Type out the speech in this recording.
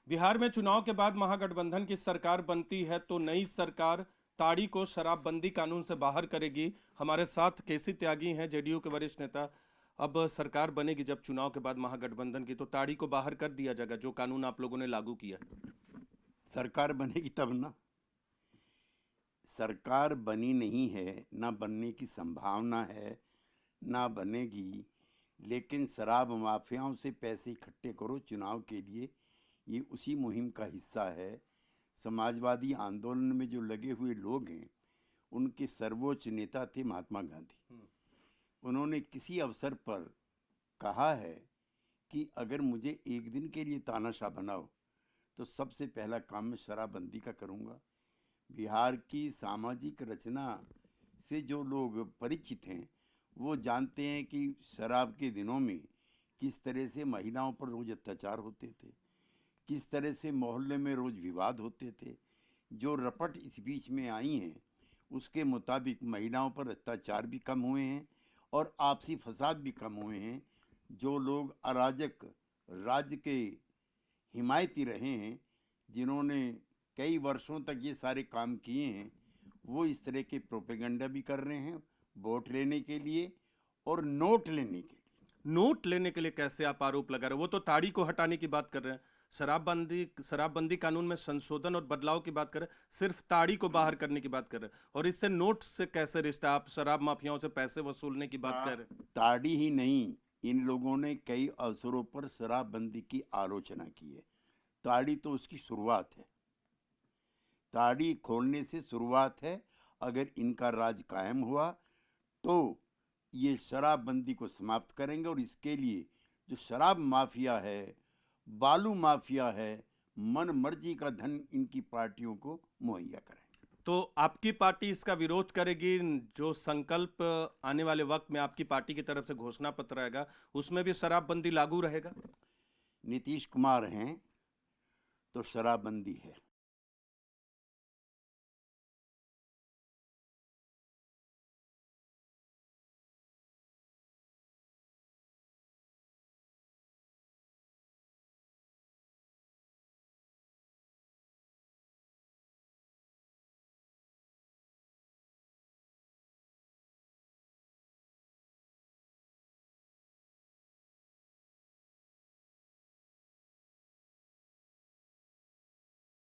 बिहार में चुनाव के बाद महागठबंधन की सरकार बनती है तो नई सरकार ताड़ी को शराबबंदी कानून से बाहर करेगी। हमारे साथ केसी त्यागी हैं, जेडीयू के वरिष्ठ नेता। अब सरकार बनेगी जब चुनाव के बाद महागठबंधन की, तो ताड़ी को बाहर कर दिया जाएगा, जो कानून आप लोगों ने लागू किया। सरकार बनेगी तब ना। सरकार बनी नहीं है, ना बनने की संभावना है, ना बनेगी। लेकिन शराब माफियाओं से पैसे इकट्ठे करो चुनाव के लिए, ये उसी मुहिम का हिस्सा है। समाजवादी आंदोलन में जो लगे हुए लोग हैं, उनके सर्वोच्च नेता थे महात्मा गांधी। उन्होंने किसी अवसर पर कहा है कि अगर मुझे एक दिन के लिए तानाशाह बनाओ तो सबसे पहला काम मैं शराबबंदी का करूंगा। बिहार की सामाजिक रचना से जो लोग परिचित हैं वो जानते हैं कि शराब के दिनों में किस तरह से महिलाओं पर रोज अत्याचार होते थे, किस तरह से मोहल्ले में रोज विवाद होते थे। जो रपट इस बीच में आई हैं उसके मुताबिक महिलाओं पर अत्याचार भी कम हुए हैं और आपसी फसाद भी कम हुए हैं। जो लोग अराजक राज्य के हिमायती रहे हैं, जिन्होंने कई वर्षों तक ये सारे काम किए हैं, वो इस तरह के प्रोपेगेंडा भी कर रहे हैं वोट लेने के लिए और नोट लेने के लिए। नोट लेने के लिए कैसे आप आरोप लगा रहे हो? वो तो ताड़ी को हटाने की बात कर रहे हैं, शराबबंदी कानून में संशोधन और बदलाव की बात कर रहे हैं, सिर्फ ताड़ी को बाहर करने की बात कर रहे हैं। और इससे नोट से कैसे रिश्ता? आप शराब माफियाओं से पैसे वसूलने की बात कर रहे हैं। ताड़ी ही नहीं, इन लोगों ने कई अवसरों पर शराबबंदी की आलोचना की है। ताड़ी तो उसकी शुरुआत है, ताड़ी खोलने से शुरुआत है। अगर इनका राज कायम हुआ तो ये शराबबंदी को समाप्त करेंगे और इसके लिए जो शराब माफिया है, बालू माफिया है, मन मर्जी का धन इनकी पार्टियों को मुहैया करें। तो आपकी पार्टी इसका विरोध करेगी? जो संकल्प आने वाले वक्त में आपकी पार्टी की तरफ से घोषणा पत्र आएगा, उसमें भी शराबबंदी लागू रहेगा? नीतीश कुमार हैं तो शराबबंदी है।